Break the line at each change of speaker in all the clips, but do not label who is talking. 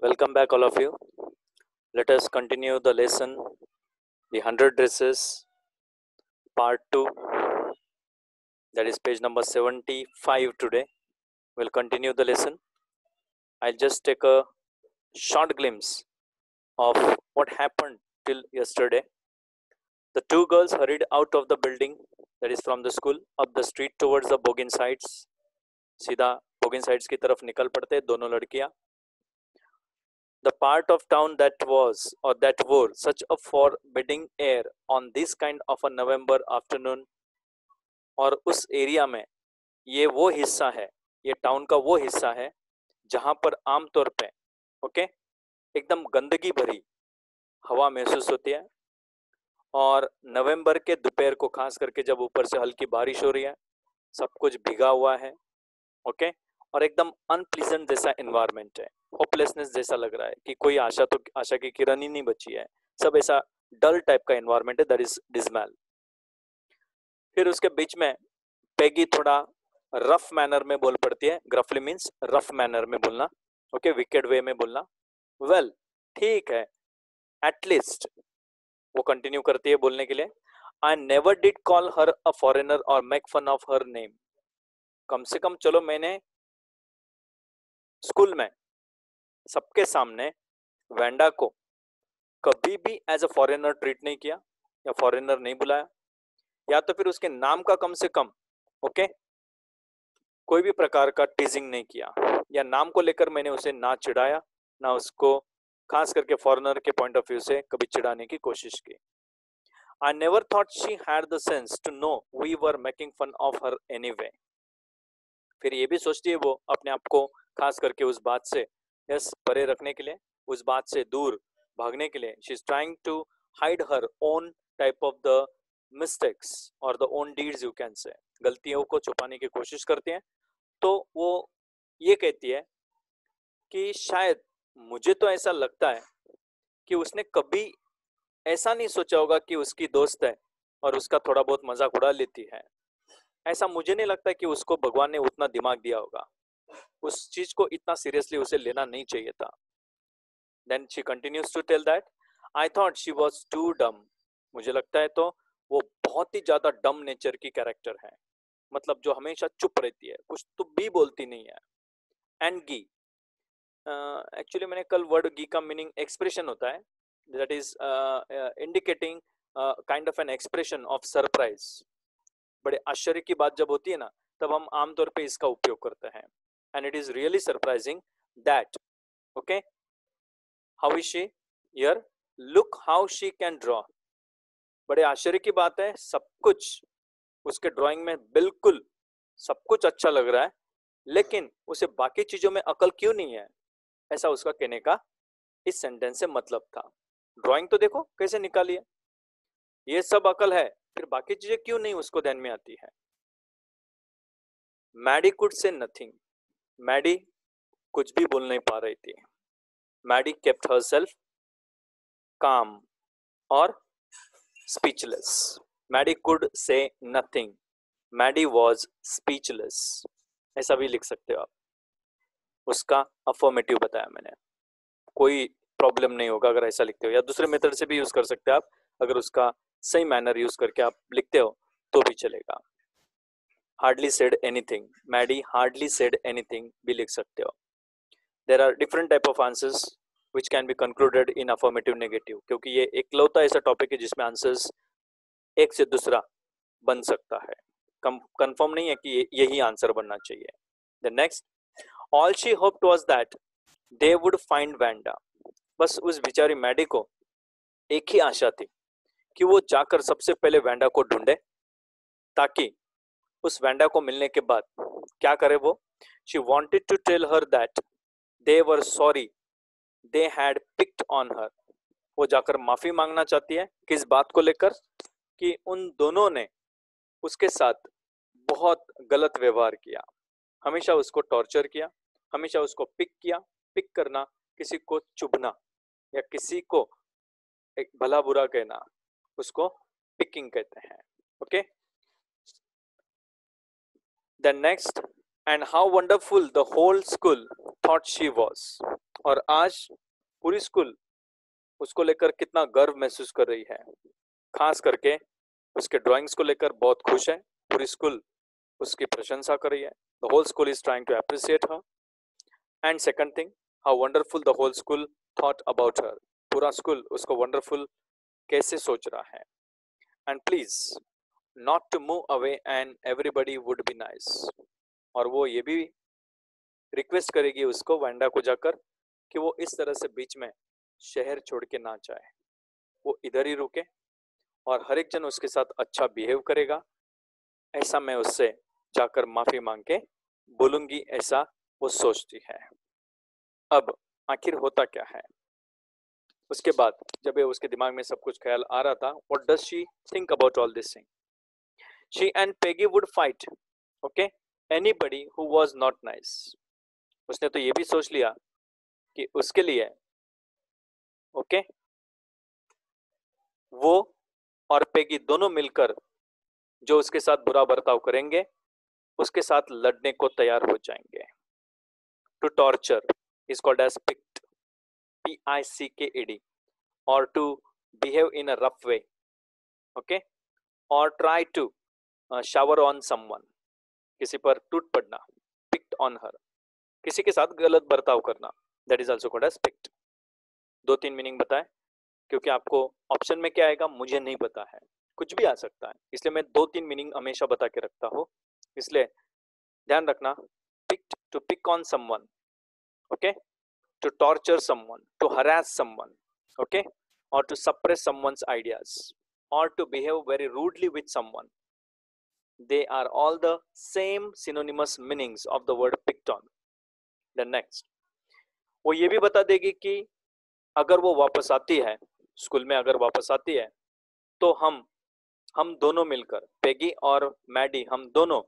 Welcome back, all of you. Let us continue the lesson, the 100 dresses, part 2. That is page number 75 today. We'll continue the lesson. I'll just take a short glimpse of what happened till yesterday. The two girls hurried out of the building, that is from the school, up the street towards the Bogin sides. सीधा Bogin sides की तरफ निकल पड़ते दोनों लड़कियां. The part of town that was or that wore such a forbidding air on this kind of a November afternoon, और उस area में ये वो हिस्सा है, ये टाउन का वो हिस्सा है जहां पर आमतौर पे एकदम गंदगी भरी हवा महसूस होती है, और नवंबर के दोपहर को खास करके जब ऊपर से हल्की बारिश हो रही है, सब कुछ भीगा हुआ है, और एकदम अनप्लीजेंट जैसा एनवायरनमेंट है, होपलेसनेस जैसा लग रहा है कि कोई आशा की किरण ही नहीं बची है, सब ऐसा डल टाइप का एनवायरनमेंट है, दैट इज डिसमैल. फिर उसके बीच में पेगी थोड़ा रफ मैनर में बोल पड़ती है. ग्रफली मीन्स रफ मैनर में बोलना, विकेड वे में बोलना. वेल, ठीक है, एटलीस्ट वो कंटिन्यू करती है बोलने के लिए. I never did call her a foreigner और make fun of her name. कम से कम चलो मैंने स्कूल में सबके सामने वेंडा को कभी भी एज अ फॉरेनर ट्रीट नहीं किया या फॉरेनर नहीं बुलाया, या तो फिर उसके नाम का कम से कम कोई भी प्रकार का टीजिंग नहीं किया, या नाम को लेकर मैंने उसे ना चिढ़ाया, ना उसको खास करके फॉरेनर के पॉइंट ऑफ व्यू से कभी चिढ़ाने की कोशिश की. I never thought she had the sense to know we were making fun of her anyway. फिर ये भी सोचती है वो अपने आप को खास करके उस बात से परे रखने के लिए, उस बात से दूर भागने के लिए. She is trying to hide her own type of the mistakes और the own deeds, you can say. गलतियों को छुपाने की कोशिश करती हैं. तो वो ये कहती है कि शायद मुझे तो ऐसा लगता है कि उसने कभी ऐसा नहीं सोचा होगा कि उसकी दोस्त है और उसका थोड़ा बहुत मजाक उड़ा लेती है. ऐसा मुझे नहीं लगता कि उसको भगवान ने उतना दिमाग दिया होगा, उस चीज को इतना सीरियसली उसे लेना नहीं चाहिए था. Then she continues to tell that I thought she was too dumb. मुझे लगता है तो वो बहुत ही ज्यादा डम नेचर की कैरेक्टर है, मतलब जो हमेशा चुप रहती है, कुछ तो भी बोलती नहीं है. एंड गी, एक्चुअली मैंने कल वर्ड गी का मीनिंग एक्सप्रेशन होता है, that is indicating kind of an expression of surprise. बड़े आश्चर्य की बात जब होती है ना, तब हम आमतौर पे इसका उपयोग करते हैं. And it is really surprising that how is she here, look how she can draw. बड़े आश्चर्य की बात है, सब कुछ उसके ड्राइंग में बिल्कुल सब कुछ अच्छा लग रहा है, लेकिन उसे बाकी चीजों में अकल क्यों नहीं है, ऐसा उसका कहने का इस सेंटेंस से मतलब था. ड्राइंग तो देखो कैसे निकाली है, ये सब अकल है, फिर बाकी चीजें क्यों नहीं उसको ध्यान में आती है. Maddy could say nothing. Maddy कुछ भी बोल नहीं पा रही थी. मैडी केप्ट हरसेल्फ काम और speechless. Maddy could say nothing, Maddy was speechless, ऐसा भी लिख सकते हो आप. उसका अफर्मेटिव बताया मैंने, कोई प्रॉब्लम नहीं होगा अगर ऐसा लिखते हो, या दूसरे मेथड से भी यूज कर सकते हो आप, अगर उसका सही मैनर यूज करके आप लिखते हो तो भी चलेगा. Hardly said anything, Maddy hardly said anything भी लिख सकते हो. There are different type of answers which can be concluded in affirmative negative, क्योंकि ये एकलौता ऐसा टॉपिक है जिसमें आंसर्स एक से दूसरा बन सकता है. कंफर्म नहीं है कि यही आंसर बनना चाहिए. The next, all she hoped was that they would find Wanda. बस उस बेचारी मैडी को एक ही आशा थी कि वो जाकर सबसे पहले वैंडा को ढूंढे, ताकि उस वैंडा को मिलने के बाद क्या करे वो. She wanted to tell her that they were sorry they had picked on her. वो जाकर माफी मांगना चाहती है, किस बात को लेकर, कि उन दोनों ने उसके साथ बहुत गलत व्यवहार किया, हमेशा उसको टॉर्चर किया, हमेशा उसको पिक किया. पिक करना किसी को चुभना या किसी को एक भला बुरा कहना, उसको पिकिंग कहते हैं. Okay, then next, and how wonderful the whole school thought she was. और आज पूरी स्कूल उसको लेकर कितना गर्व महसूस कर रही है, खास करके उसके ड्राइंग्स को लेकर बहुत खुश है। पूरी स्कूल उसकी प्रशंसा कर रही है। The whole school is trying to appreciate her. And second thing, how wonderful the whole school thought about her. पूरा स्कूल उसको वंडरफुल कैसे सोच रहा है। And please not to move away and everybody would be nice. और वो ये भी रिक्वेस्ट करेगी उसको, वांडा को जाकर, कि वो इस तरह से बीच में शहर छोड़ के ना जाए, वो इधर ही रुके और हर एक जन उसके साथ अच्छा बिहेव करेगा, ऐसा मैं उससे जाकर माफी मांग के बोलूंगी, ऐसा वो सोचती है। अब आखिर होता क्या है? उसके बाद जब ये उसके दिमाग में सब कुछ ख्याल आ रहा था, what does she think about all this thing? She and Peggy would fight, okay, anybody who was not nice. उसने तो ये भी सोच लिया कि उसके लिए, ओके, वो और पेगी दोनों मिलकर जो उसके साथ बुरा बर्ताव करेंगे उसके साथ लड़ने को तैयार हो जाएंगे। To torture is called as picked, PICKED, और to behave in a rough way, okay, और try to shower on someone, किसी पर टूट पड़ना, पिक्ड ऑन हर, किसी के साथ गलत बर्ताव करना, that is also called as picked. 2-3 meaning बताएं, क्योंकि आपको ऑप्शन में क्या आएगा मुझे नहीं पता है, कुछ भी आ सकता है, इसलिए मैं 2-3 मीनिंग हमेशा बता के रखता हूँ, इसलिए ध्यान रखना। Picked, to pick on someone, okay, to torture someone, to harass someone, okay, और to suppress someone's ideas, or to behave very rudely with someone. They are all the same synonymous meanings of the word picked on. Then next, वो ये भी बता देगी कि अगर वो वापस आती है स्कूल में, अगर वापस आती है तो हम दोनों मिलकर, पेगी और मैडी, हम दोनों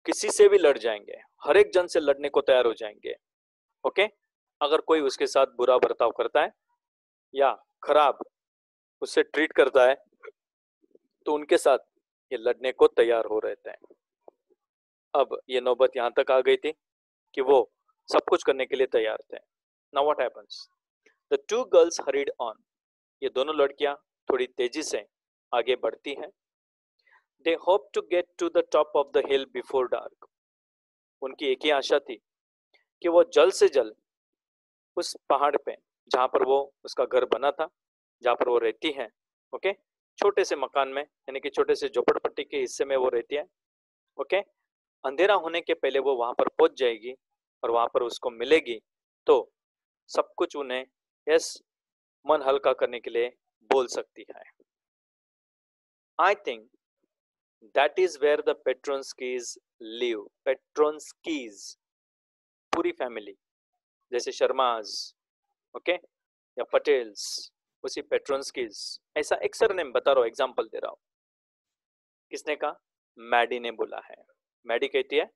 किसी से भी लड़ जाएंगे, हर एक जन से लड़ने को तैयार हो जाएंगे, ओके। अगर कोई उसके साथ बुरा बर्ताव करता है या खराब उससे ट्रीट करता है तो उनके साथ ये लड़ने को तैयार हो रहते हैं। अब ये नौबत यहां तक आ गई थी कि वो सब कुछ करने के लिए तैयार थे। Now what happens? The two girls hurried on. ये दोनों लड़कियां थोड़ी तेजी से आगे बढ़ती हैं। They hope to get to the top of the hill before dark. उनकी एक ही आशा थी कि वो जल्द से जल्द उस पहाड़ पे, जहां पर वो उसका घर बना था, जहां पर वो रहती है, ओके, छोटे से मकान में, यानी कि छोटे से झोपड़पट्टी के हिस्से में वो रहती है, ओके, अंधेरा होने के पहले वो वहां पर पहुंच जाएगी और वहां पर उसको मिलेगी तो सब कुछ उन्हें यस मन हल्का करने के लिए बोल सकती है। I think that is where the Petronskis live. Petronskis पूरी फैमिली, जैसे शर्माज, ओके, या पटेल्स, उसी पेट्रोन्स्कीज, ऐसा एक सरनेम बता रहा हूं, एग्जांपल दे रहा हूं। किसने कहा? मैडी ने बोला है। मैडी कहती है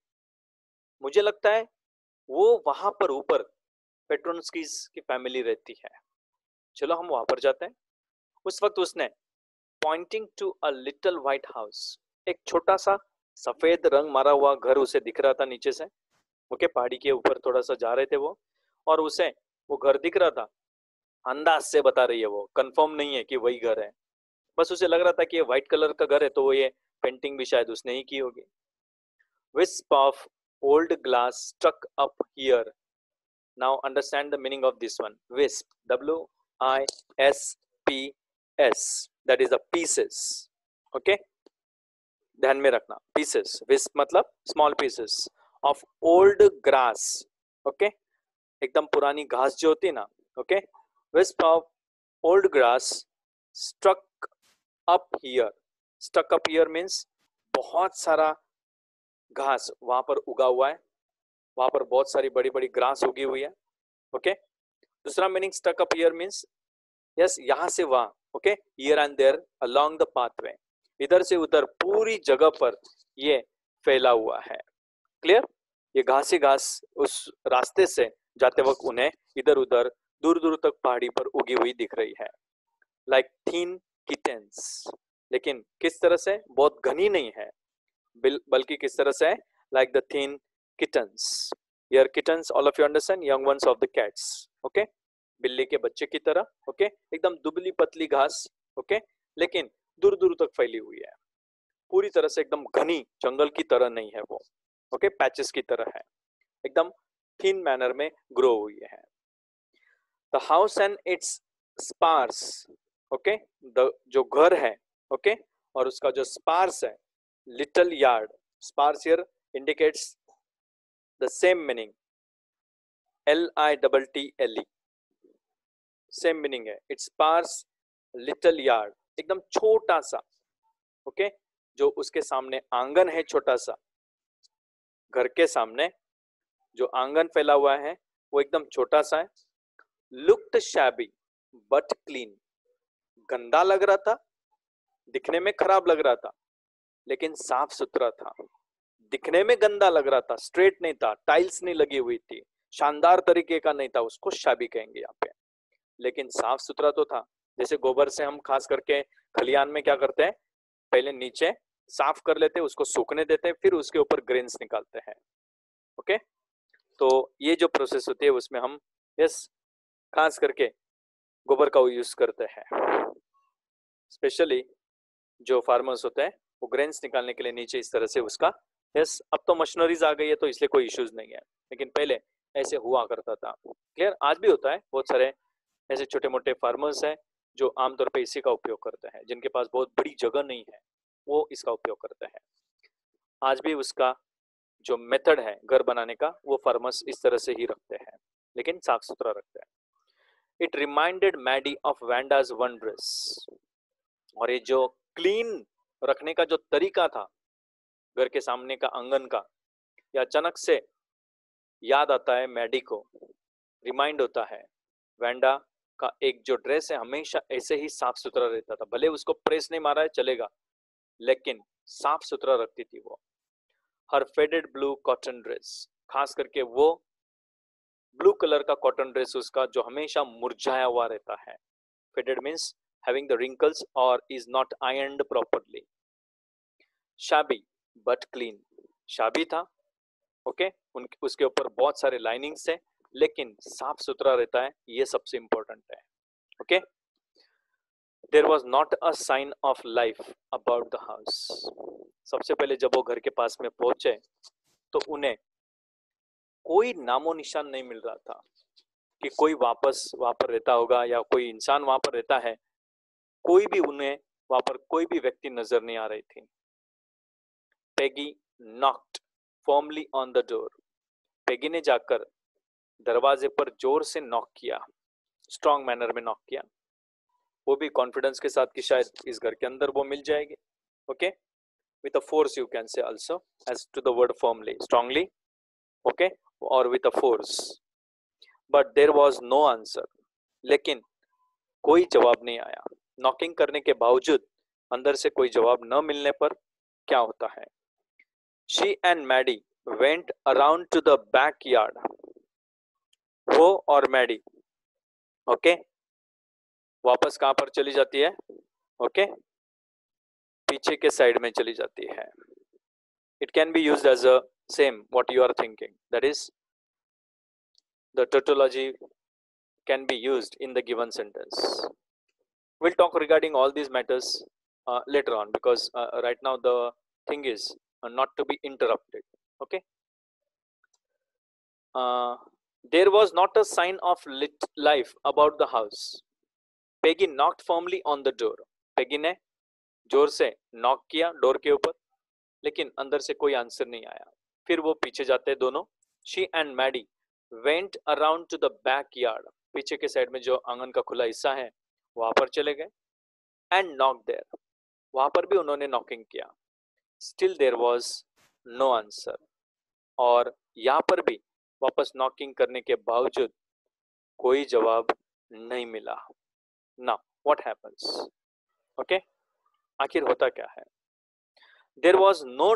मुझे लगता है वो वहां पर ऊपर पेट्रोन्स्कीज की फैमिली रहती है, चलो हम वहां पर जाते हैं। उस वक्त उसने pointing to a little white house, एक छोटा सा सफेद रंग मारा हुआ घर उसे दिख रहा था नीचे से, ओके, पहाड़ी के ऊपर थोड़ा सा जा रहे थे वो, और उसे वो घर दिख रहा था। अंदाज से बता रही है, वो कंफर्म नहीं है कि वही घर है, बस उसे लग रहा था कि ये व्हाइट कलर का घर है, तो वो ये पेंटिंग भी शायद उसने ही की होगी। wisp of old glass stuck up here. Now understand the meaning of this one. Wisp, WISPS, that is the pieces, okay, ध्यान में रखना, pieces, wisp मतलब small pieces of old grass, okay, एकदम पुरानी घास जो होती है ना, okay, wisp of old grass stuck up here. Stuck up here means बहुत सारा घास वहां पर उगा हुआ है, वहां पर बहुत सारी बड़ी बड़ी ग्रास उगी हुई है, ओके। दूसरा meaning stuck up here means yes, यहां से वहां, okay, here and there along the pathway, इधर से उधर पूरी जगह पर ये फैला हुआ है। क्लियर? ये घास ही घास उस रास्ते से जाते वक्त उन्हें इधर उधर दूर दूर तक पहाड़ी पर उगी हुई दिख रही है। लाइक थिन किटेंस, लेकिन किस तरह से? बहुत घनी नहीं है, बल्कि किस तरह से? Like the thin kittens, Here kittens, all of you understand, young ones of the cats. Okay, बिल्ली के बच्चे की तरह. Okay, एकदम दुबली पतली घास. Okay, लेकिन दूर दूर तक फैली हुई है, पूरी तरह से एकदम घनी जंगल की तरह नहीं है वो. ओके, पैचेस की तरह है, एकदम थिन मैनर में ग्रो हुई है. The house and it's sparse. Okay, the जो घर है, ओके, और उसका जो स्पार्स है, little yard. Sparse here indicates the same meaning, LITTLE, same meaning है. इट्स स्पार्स लिटिल यार्ड, एकदम छोटा सा. ओके, जो उसके सामने आंगन है छोटा सा, घर के सामने जो आंगन फैला हुआ है वो एकदम छोटा सा है. लुक्ड शैबी बट क्लीन, गंदा लग रहा था, दिखने में खराब लग रहा था, लेकिन साफ सुथरा था. दिखने में गंदा लग रहा था, स्ट्रेट नहीं था, टाइल्स नहीं लगी हुई थी, शानदार तरीके का नहीं था, उसको शैबी कहेंगे यहाँ पे. लेकिन साफ सुथरा तो था. जैसे गोबर से हम खास करके खलियान में क्या करते हैं, पहले नीचे साफ कर लेते हैं, उसको सूखने देते हैं, फिर उसके ऊपर ग्रेन्स निकालते हैं. ओके, तो ये जो प्रोसेस होती है उसमें हम यस खास करके गोबर का यूज करते हैं. स्पेशली जो फार्मर्स होते हैं वो ग्रेन्स निकालने के लिए नीचे इस तरह से उसका यस. अब तो मशीनरीज आ गई है तो इसलिए कोई इश्यूज नहीं है, लेकिन पहले ऐसे हुआ करता था. क्लियर? आज भी होता है. बहुत सारे ऐसे छोटे मोटे फार्मर्स हैं जो आमतौर पे इसी का उपयोग करते हैं. जिनके पास बहुत बड़ी जगह नहीं है वो इसका उपयोग करते हैं. आज भी उसका जो मेथड है घर बनाने का वो फार्मर्स इस तरह से ही रखते हैं, लेकिन साफ सुथरा रखते हैं. It reminded Maddie of Wanda's one dress. और ये जो क्लीन रखने का जो तरीका था घर के सामने का आंगन का, ये अचानक से याद आता है मैडी को. रिमाइंड होता है वैंडा का एक जो ड्रेस है हमेशा ऐसे ही साफ सुथरा रहता था. भले उसको प्रेस नहीं मारा है चलेगा, लेकिन साफ सुथरा रखती थी वो. हर फेडेड ब्लू कॉटन ड्रेस, खास करके वो ब्लू कलर का कॉटन ड्रेस उसका जो हमेशा मुरझाया हुआ रहता है. Faded means having the wrinkles or is not ironed properly. shabby but clean, shabby था. ओके, उसके ऊपर बहुत सारे लाइनिंग्स है लेकिन साफ सुथरा रहता है, ये सबसे इंपॉर्टेंट है. Okay, there was not a sign of life about the house. सबसे पहले जब वो घर के पास में पहुंचे तो उन्हें कोई नामो निशान नहीं मिल रहा था कि कोई वापस वहां पर रहता होगा या कोई इंसान वहां पर रहता है. कोई भी उन्हें वहां पर कोई भी व्यक्ति नजर नहीं आ रही थी. Peggy knocked firmly on the door. Peggy ने जाकर दरवाजे पर जोर से नॉक किया, स्ट्रॉन्ग मैनर में नॉक किया, वो भी कॉन्फिडेंस के साथ कि शायद इस घर के अंदर वो मिल जाएगी. Okay, with a force you can say also as to the word firmly, strongly. Okay, और with a force. But there was no answer, लेकिन कोई जवाब नहीं आया. नॉकिंग करने के बावजूद अंदर से कोई जवाब न मिलने पर क्या होता है. She and Maddy went around to the back yard. वो और मैडी ओके वापस कहां पर चली जाती है. ओके, पीछे के साइड में चली जाती है. It can be used as a same what you are thinking, that is the tautology can be used in the given sentence. We'll talk regarding all these matters later on, because right now the thing is not to be interrupted. Okay, there was not a sign of lit life about the house. Peggy knocked firmly on the door. Peggy ने जोर से knock किया door के ऊपर, लेकिन अंदर से कोई आंसर नहीं आया. फिर वो पीछे जाते दोनों. She and Maddie went around to the backyard. पीछे के साइड में जो आंगन का खुला हिस्सा है वहां पर चले गए. एंड नॉक देयर, वहां पर भी उन्होंने नॉकिंग किया. Still there was no answer, और यहाँ पर भी वापस नॉकिंग करने के बावजूद कोई जवाब नहीं मिला. Now what happens. ओके, आखिर होता क्या है. There was no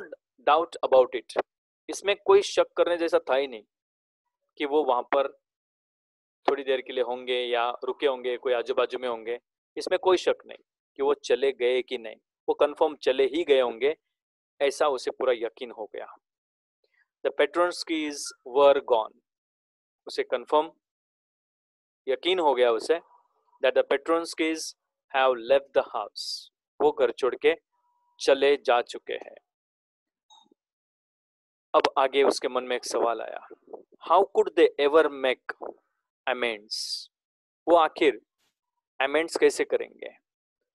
doubt about it. इसमें कोई शक करने जैसा था ही नहीं कि वो वहां पर थोड़ी देर के लिए होंगे या रुके होंगे, कोई आजू बाजू में होंगे. इसमें कोई शक नहीं कि वो चले गए कि नहीं. वो कंफर्म चले ही गए होंगे, ऐसा उसे पूरा यकीन हो गया. The Petronskis were gone. उसे कंफर्म यकीन हो गया उसे that the Petronskis have left the house. वो घर छोड़ के चले जा चुके हैं. अब आगे उसके मन में एक सवाल आया, how could they ever make amends. वो आखिर अमेंड्स कैसे करेंगे.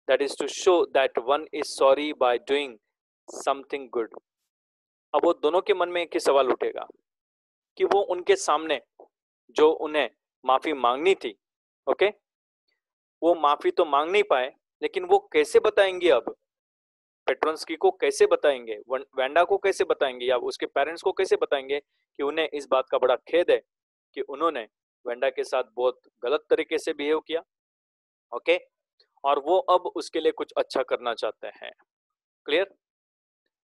That is to show that one is sorry by doing something good. अब वो दोनों के मन में एक ही सवाल उठेगा कि वो उनके सामने जो उन्हें माफी मांगनी थी, ओके, वो माफी तो मांग नहीं पाए, लेकिन वो कैसे बताएंगे. अब पेट्रोन्स्की को कैसे बताएंगे, वेंडा को कैसे बताएंगे, या उसके पेरेंट्स को कैसे बताएंगे कि उन्हें इस बात का बड़ा खेद है कि उन्होंने वेंडा के साथ बहुत गलत तरीके से बिहेव किया, ओके, और वो अब उसके लिए कुछ अच्छा करना चाहते हैं. क्लियर.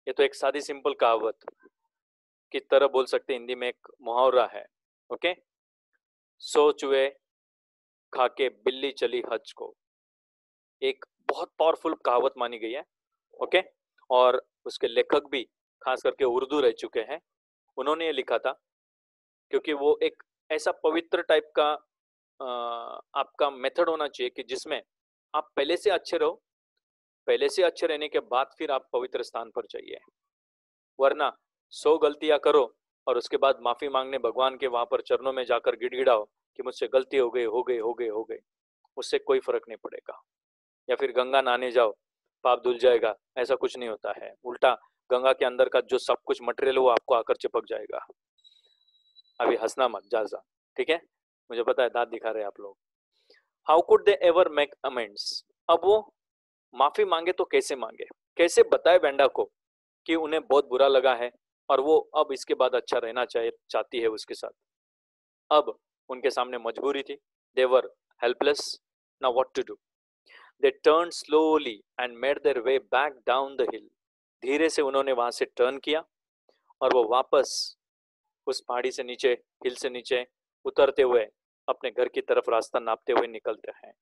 ये तो एक सादी सिंपल कहावत की तरह बोल सकते हैं, हिंदी में एक मुहावरा है, ओके. सो चूहे खा के बिल्ली चली हज को, एक बहुत पावरफुल कहावत मानी गई है, ओके. और उसके लेखक भी खास करके उर्दू रह चुके हैं. उन्होंने ये लिखा था क्योंकि वो एक ऐसा पवित्र टाइप का आपका मेथड होना चाहिए कि जिसमें आप पहले से अच्छे रहो, पहले से अच्छे रहने के बाद फिर आप पवित्र स्थान पर जाइए. वरना 100 गलतियां करो और उसके बाद माफी मांगने भगवान के वहां पर चरणों में जाकर गिड़गिड़ाओ कि मुझसे गलती हो गई हो गई हो गई हो गई, उससे कोई फर्क नहीं पड़ेगा. या फिर गंगा नहाने जाओ, पाप धुल जाएगा, ऐसा कुछ नहीं होता है. उल्टा गंगा के अंदर का जो सब कुछ मटेरियल वो आपको आकर चिपक जाएगा. अभी हंसना मत ज्यादा, ठीक है, मुझे पता है दांत दिखा रहे हैं आप लोग. How could they ever make amends. अब वो माफी मांगे तो कैसे मांगे, कैसे बताए वेंडा को कि उन्हें बहुत बुरा लगा है और वो अब इसके बाद अच्छा रहना चाहती है उसके साथ. अब उनके सामने मजबूरी थी. They were helpless. Now what to do. They turn slowly and made their way back down the hill. धीरे से उन्होंने वहां से टर्न किया और वो वापस उस पहाड़ी से नीचे, हिल से नीचे उतरते हुए अपने घर की तरफ रास्ता नापते हुए निकलते हैं.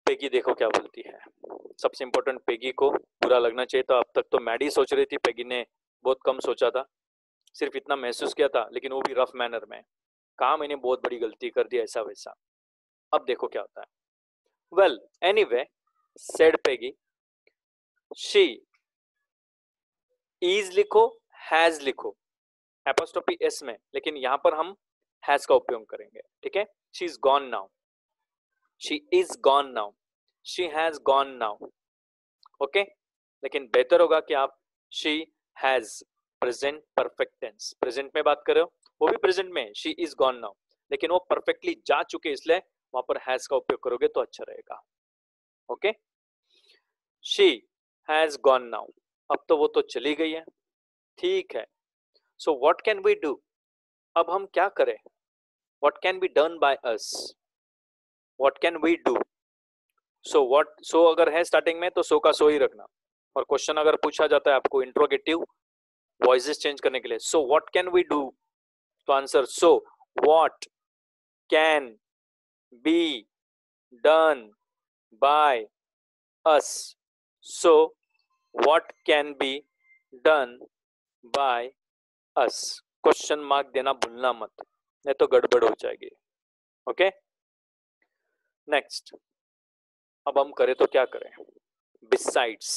पेगी देखो क्या बोलती है. सबसे इंपॉर्टेंट, पेगी को बुरा लगना चाहिए था. अब तक तो मैडी सोच रही थी, पेगी ने बहुत कम सोचा था, सिर्फ इतना महसूस किया था, लेकिन वो भी रफ मैनर में, कहा मैंने बहुत बड़ी गलती कर दी ऐसा वैसा. अब देखो क्या होता है. Well anyway said Peggy, she is लिखो, हैज लिखो एपोस्ट्रोफी एस में, लेकिन यहां पर हम हैज का उपयोग करेंगे, ठीक है. She is gone now, she is gone now, she has gone now, okay. लेकिन बेहतर होगा कि आप she has, present perfect tense, present में बात करो, वो भी प्रेजेंट में, शी इज गॉन नाउ, लेकिन वो परफेक्टली जा चुके इसलिए वहां पर हैज का उपयोग करोगे तो अच्छा रहेगा, okay. She has gone now, अब तो वो तो चली गई है, ठीक है. So what can we do. अब हम क्या करें. What can be done by us, what can we do. So what, so अगर है स्टार्टिंग में तो सो का सो ही रखना, और क्वेश्चन अगर पूछा जाता है आपको इंट्रोगेटिव वॉइसेस चेंज करने के लिए, so what can we do, तो answer so what can be done by us. So what can be done by us. Question mark देना भूलना मत, नहीं तो गड़बड़ हो जाएगी, ओके. नेक्स्ट, अब हम करें तो क्या करें. बिसाइड्स,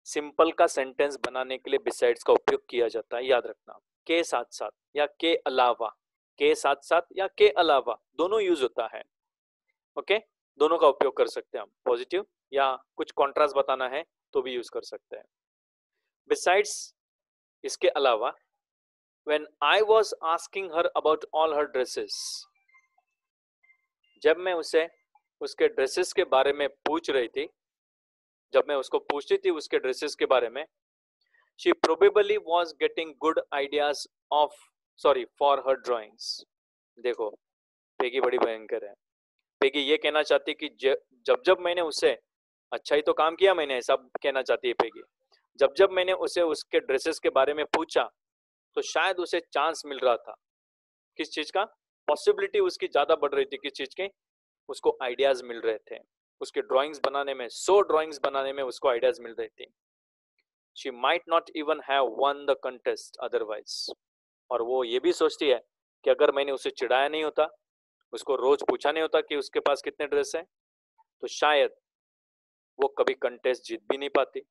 सिंपल का सेंटेंस बनाने के लिए बिसाइड्स का उपयोग किया जाता है, याद रखना. के साथ साथ या के अलावा, के साथ साथ या के अलावा दोनों यूज होता है, ओके. दोनों का उपयोग कर सकते हैं हम, पॉजिटिव या कुछ कॉन्ट्रास्ट बताना है तो भी यूज कर सकते हैं. बिसाइड्स, इसके अलावा, when I was asking her about all her dresses, जब मैं उसे उसके ड्रेसेस के बारे में पूछ रही थी, जब मैं उसको पूछती थी उसके ड्रेसेस के बारे में, she probably was getting good ideas of for her drawings. देखो पेगी बड़ी भयंकर है. पेगी ये कहना चाहती कि जब जब मैंने उसे, अच्छा ही तो काम किया मैंने, सब कहना चाहती है पेगी, जब जब मैंने उसे उसके ड्रेसेस के बारे में पूछा तो शायद उसे चांस मिल रहा था. किस चीज का, पॉसिबिलिटी उसकी ज्यादा बढ़ रही थी, किस चीज के, उसको आइडियाज मिल रहे थे उसके ड्राइंग्स बनाने में, 100 ड्राइंग्स बनाने में उसको आइडियाज मिल रही थी. She might not even have one the contest otherwise. और वो ये भी सोचती है कि अगर मैंने उसे चिढ़ाया नहीं होता, उसको रोज पूछा नहीं होता कि उसके पास कितने ड्रेस हैं, तो शायद वो कभी कंटेस्ट जीत भी नहीं पाती।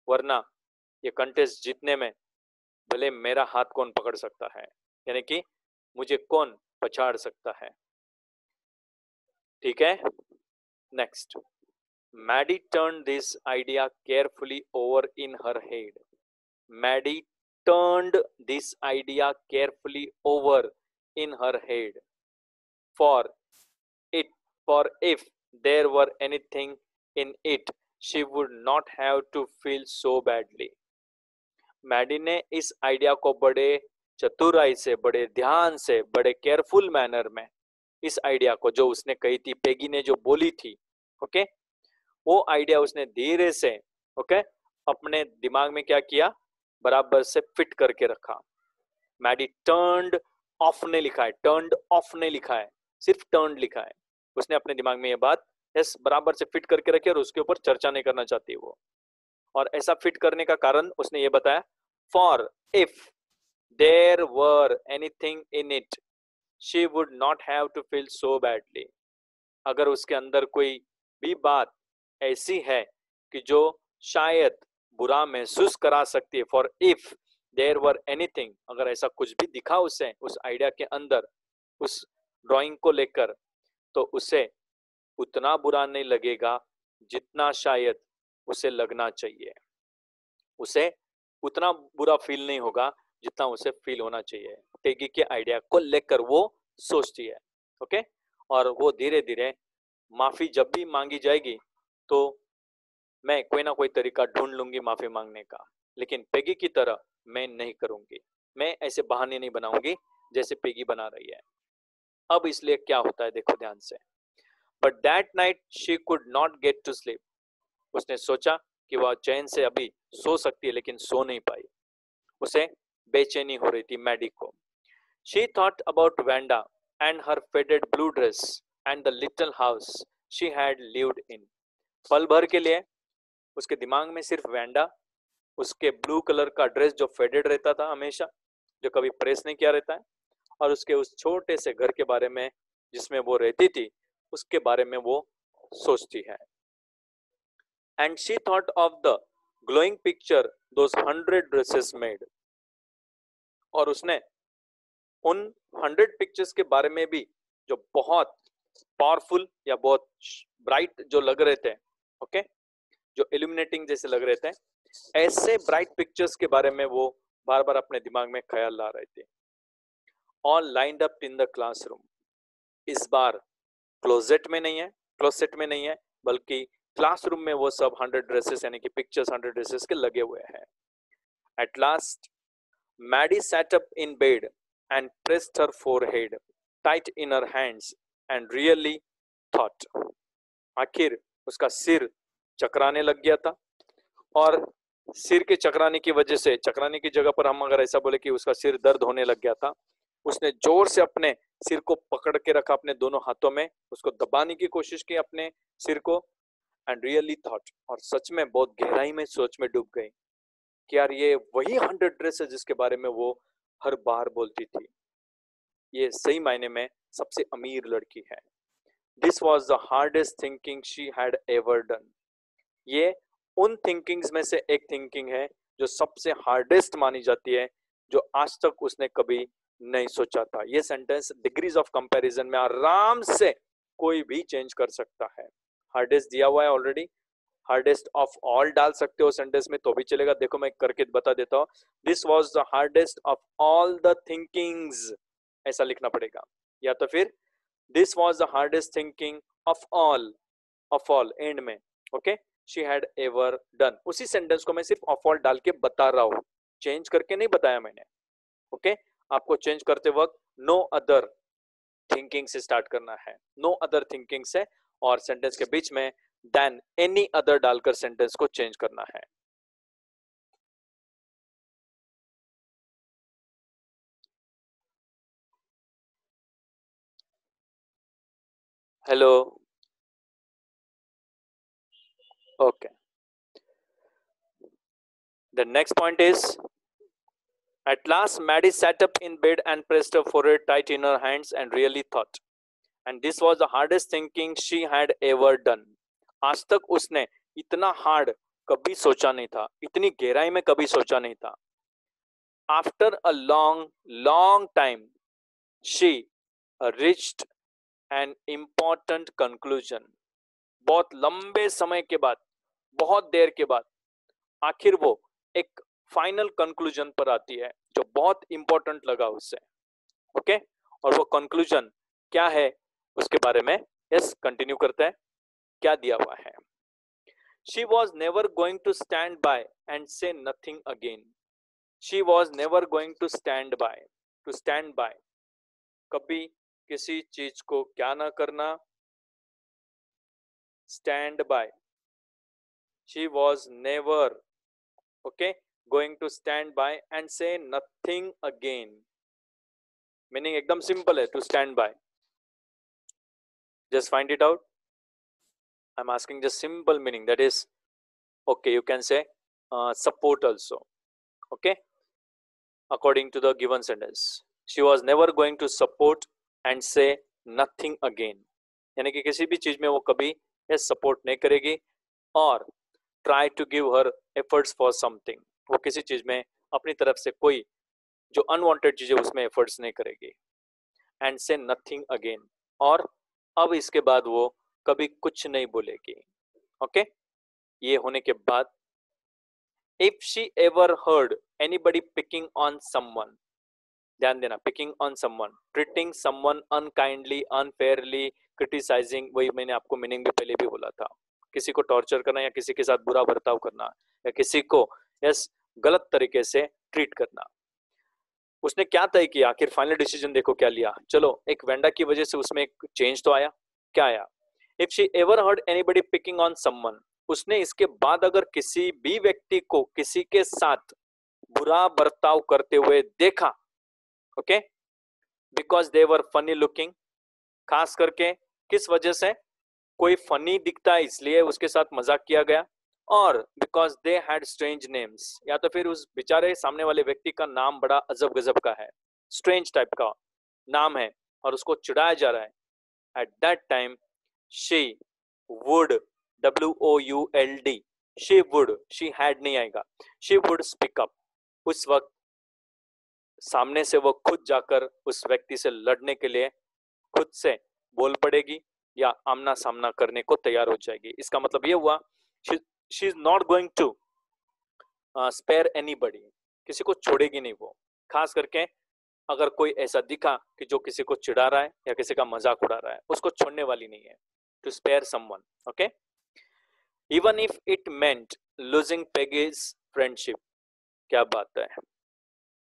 वरना ये कंटेस्ट जीतने में भले मेरा हाथ कौन पकड़ सकता है, यानी कि मुझे कौन पछाड़ सकता है। ठीक है, next. Maddy turn this idea carefully over in her head. Maddy turned this idea carefully over in her head for it for if there were anything in it she would not have to feel so badly। Maddy ने इस idea को बड़े चतुराई से, बड़े ध्यान से, बड़े केयरफुल मैनर में, इस आइडिया को जो उसने कही थी, पेगी ने जो बोली थी, ओके, वो आइडिया उसने धीरे से, ओके, अपने दिमाग में क्या किया, बराबर से फिट करके रखा। मैडी टर्न्ड ऑफ ने लिखा है, टर्न्ड ऑफ ने लिखा है, सिर्फ टर्न्ड लिखा है। उसने अपने दिमाग में ये बात यस बराबर से फिट करके रखी और उसके ऊपर चर्चा नहीं करना चाहती वो। और ऐसा फिट करने का कारण उसने ये बताया, for if there were anything in it she would not have to feel so badly. अगर उसके अंदर कोई भी बात ऐसी है कि जो शायद बुरा महसूस करा सकती है, for if there were anything, अगर ऐसा कुछ भी दिखा उसे उस आइडिया के अंदर, उस ड्राइंग को लेकर, तो उसे उतना बुरा नहीं लगेगा जितना शायद उसे लगना चाहिए। उसे उतना बुरा फील नहीं होगा जितना उसे फील होना चाहिए। पेगी के आइडिया को लेकर वो सोचती है, ओके। और वो धीरे धीरे माफी जब भी मांगी जाएगी तो मैं कोई ना कोई तरीका ढूंढ लूंगी माफी मांगने का, लेकिन पेगी की तरह मैं नहीं करूंगी, मैं ऐसे बहाने नहीं बनाऊंगी जैसे पेगी बना रही है। अब इसलिए क्या होता है देखो ध्यान से। But that night she could not get to sleep. उसने सोचा कि वह चैन से अभी सो सकती है, लेकिन सो नहीं पाई। उसे बेचैनी हो रही थी मैडी को। She thought about Wanda and her faded blue dress and the little house she had lived in. पल भर के लिए उसके दिमाग में सिर्फ वैंडा, उसके ब्लू कलर का ड्रेस जो फेडेड रहता था हमेशा, जो कभी प्रेस नहीं किया रहता है, और उसके उस छोटे से घर के बारे में जिसमें वो रहती थी, उसके बारे में वो सोचती है। And she thought of the glowing picture those 100 dresses made. और उसने उन 100 पिक्चर्स के बारे में भी जो बहुत पावरफुल या बहुत ब्राइट जो लग रहे थे, ओके, जो इल्यूमिनेटिंग जैसे लग रहे थे, ऐसे ब्राइट पिक्चर्स के बारे में वो बार बार अपने दिमाग में ख्याल ला रहे थे। All lined up in the classroom. इस बार क्लोजेट में नहीं है, क्लोसेट में नहीं है, बल्कि क्लासरूम में वो सब 100 ड्रेसेस यानी कि पिक्चर्स 100 ड्रेसेस के लगे हुए हैं। At last Maddy sat up in bed and pressed her forehead tight in her hands and really thought. आखिर उसका सिर चकराने लग गया था, और सिर के चकराने की वजह से, चकराने की जगह पर हम अगर ऐसा बोले कि उसका सिर दर्द होने लग गया था, उसने जोर से अपने सिर को पकड़ के रखा अपने दोनों हाथों में, उसको दबाने की कोशिश की अपने सिर को। एंड रियली थॉट, और सच में बहुत गहराई में सोच में डूब गई कि यार ये वही 100 ड्रेस है जिसके बारे में वो हर बार बोलती थी। ये सही मायने में सबसे अमीर लड़की है। This was the hardest thinking she had ever done. ये उन थिंकिंग्स में से एक थिंकिंग है जो सबसे हार्डेस्ट मानी जाती है, जो आज तक उसने कभी नहीं सोचा था। ये सेंटेंस डिग्रीज ऑफ कंपैरिजन में आराम से कोई भी चेंज कर सकता है। हार्डेस्ट दिया हुआ है ऑलरेडी, हार्डेस्ट ऑफ ऑल डाल सकते हो सेंटेंस में तो भी चलेगा। देखो मैं करके बता देता हूँ। This was the hardest of all the thinkings, ऐसा लिखना पड़ेगा, या तो फिर this was the hardest thinking of all end में, okay, she had ever done. उसी सेंटेंस को मैं सिर्फ ऑफ ऑल डाल के बता रहा हूं, चेंज करके नहीं बताया मैंने, ओके। आपको चेंज करते वक्त नो अदर थिंकिंग से स्टार्ट करना है, नो अदर थिंकिंग से, और सेंटेंस के बीच में देन एनी अदर डालकर सेंटेंस को चेंज करना है। Hello, okay. The next point is, at last Maddie sat up in bed and pressed her forehead tight in her hands and really thought. And this was the hardest thinking she had ever done. आज तक उसने इतना hard कभी सोचा नहीं था, इतनी गहराई में कभी सोचा नहीं था. After a long time, she reached an important conclusion. बहुत लंबे समय के बाद, बहुत देर के बाद आखिर वो एक फाइनल कंक्लूजन पर आती है जो बहुत इंपॉर्टेंट लगा उसे. ओके, और वो कंक्लूजन क्या है उसके बारे में यस कंटिन्यू करते हैं. क्या दिया हुआ है? She was never going to stand by and say nothing again. She was never going to stand by. To stand by. कभी किसी चीज को क्या ना करना? Stand by. She was never, okay, going to stand by and say nothing again. Meaning एकदम simple है to stand by. Just find it out. I'm asking just simple meaning. That is, okay, you can say support also. Okay, according to the given sentence. She was never going to support and say nothing again. यानी कि किसी भी चीज में वो कभी ये support नहीं करेगी और try to give her efforts for something. वो किसी चीज में अपनी तरफ से कोई जो अनवांटेड चीजें उसमें एफर्ट्स नहीं करेगी. And say nothing again. और अब इसके बाद वो कभी कुछ नहीं बोलेगी. ओके, ये होने के बाद if she ever heard anybody picking on someone, ध्यान देना, picking on someone, treating someone unkindly, unfairly, criticizing, वही मैंने आपको मीनिंग भी पहले भी बोला था. किसी को टॉर्चर करना या किसी के साथ बुरा बर्ताव करना या किसी को यस गलत तरीके से ट्रीट करना. उसने क्या तय किया? आखिर फाइनल डिसीजन देखो क्या लिया. चलो, एक वेंडा की वजह से उसमें एक चेंज तो आया. क्या आया? If she ever heard anybody picking on someone, उसने इसके बाद अगर किसी भी व्यक्ति को किसी के साथ बुरा बर्ताव करते हुए देखा, okay, because they were funny looking, खास करके किस वजह से? कोई फनी दिखता है इसलिए उसके साथ मजाक किया गया, और because they had strange names, या तो फिर उस बेचारे सामने वाले व्यक्ति का नाम बड़ा अजब गजब का है, स्ट्रेंज टाइप का नाम है और उसको चिढ़ाया जा रहा है. At that time she would, WOULD, she would, she had नहीं आएगा, शी वुड स्पीक अप. उस वक्त सामने से वो खुद जाकर उस व्यक्ति से लड़ने के लिए खुद से बोल पड़ेगी या आमना सामना करने को तैयार हो जाएगी. इसका मतलब ये हुआ she is not going to spare anybody, किसी को छोड़ेगी नहीं वो. खास करके अगर कोई ऐसा दिखा कि जो किसी को चिढ़ा रहा है या किसी का मजाक उड़ा रहा है, उसको छोड़ने वाली नहीं है. To spare someone. Okay, even if it meant losing Peggy's friendship. क्या बात है,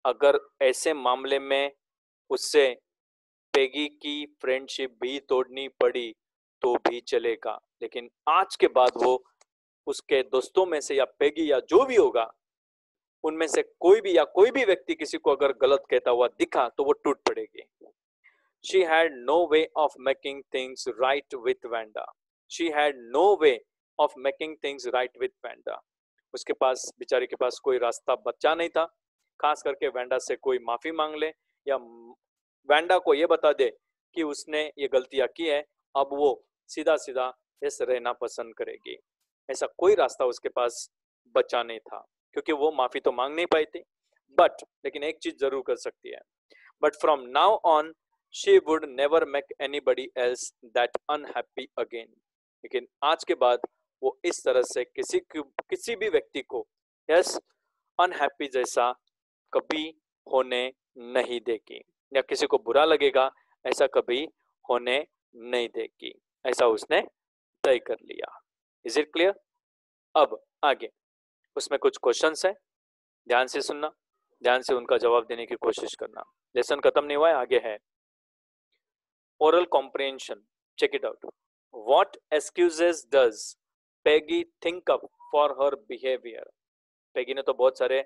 अगर ऐसे मामले में उससे पेगी की फ्रेंडशिप भी तोड़नी पड़ी तो भी चलेगा, लेकिन आज के बाद वो उसके दोस्तों में से या पेगी या जो भी होगा उनमें से कोई भी व्यक्ति किसी को अगर गलत कहता हुआ दिखा तो वो टूट पड़ेगी. She had no way of making things right with Vanda. She had no way of making things right with Vanda. उसके पास, बेचारी के पास कोई रास्ता बचा नहीं था. खास करके वेंडा से कोई माफी मांग ले या वेंडा को ये बता दे कि उसने ये गलतियां की है, अब वो सीधा सीधा ऐसे रहना पसंद करेगी. ऐसा कोई रास्ता उसके पास बचा नहीं था, क्योंकि वो माफी तो मांग नहीं पाई थी. बट लेकिन एक चीज जरूर कर सकती है, but from now on she would never make anybody else that unhappy again. लेकिन आज के बाद वो इस तरह से किसी भी व्यक्ति को यस अनहैप्पी जैसा कभी होने नहीं देगी, या किसी को बुरा लगेगा ऐसा कभी होने नहीं देगी. ऐसा उसने तय कर लिया. Is it clear? अब आगे उसमें कुछ क्वेश्चंस है, ध्यान से सुनना, ध्यान से उनका जवाब देने की कोशिश करना. लेसन खत्म नहीं हुआ है, आगे है oral comprehension. Check it out. What excuses does Peggy think up for her behaviour. Peggy ने तो बहुत सारे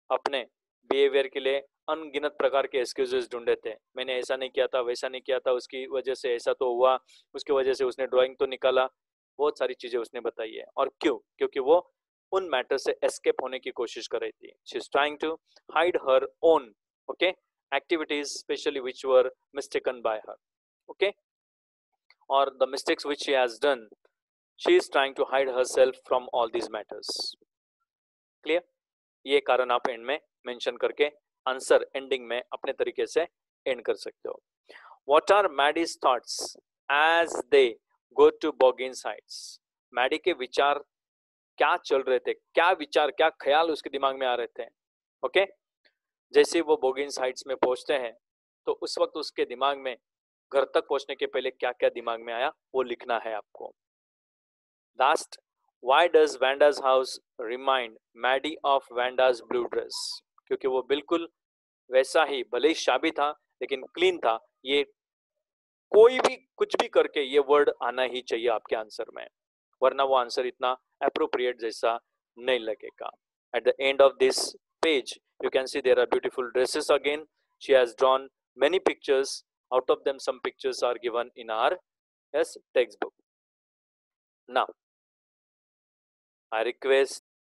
अपने बिहेवियर के लिए अनगिनत प्रकार के एक्सक्यूजेस ढूंढे थे. मैंने ऐसा नहीं किया था, वैसा नहीं किया था, उसकी वजह से ऐसा तो हुआ, उसकी वजह से उसने ड्राइंग तो निकाला, बहुत सारी चीजें उसने बताई है. और क्यों? क्योंकि वो उन मैटर से एस्केप होने की कोशिश कर रही थी. She is trying to hide her own, okay, activities especially which were mistaken by her, okay, or the mistakes which she has done. She is trying to hide herself from all these matters. Clear? ये कारण आप and में mention करके answer ending में अपने तरीके से and कर सकते हो. What are Maddie's thoughts as they go to Boggins Heights? Maddy के विचार क्या चल रहे थे, क्या विचार, क्या ख्याल उसके दिमाग में आ रहे थे. ओके, जैसे वो बोगिन्स हाइट्स में पहुंचते हैं तो उस वक्त उसके दिमाग में घर तक पहुंचने के पहले क्या क्या दिमाग में आया वो लिखना है आपको. Last, why does Wanda's house remind Maddie of Wanda's blue dress? क्योंकि वो बिल्कुल वैसा ही, भले ही शाबी था लेकिन क्लीन था. ये कोई भी कुछ भी करके ये वर्ड आना ही चाहिए आपके आंसर में, वरना वो आंसर इतना अप्रोप्रिएट जैसा नहीं लगेगा. At the end of this page you can see there are beautiful dresses again. She has drawn many pictures. Out of them some pictures are given in our textbook. Now I request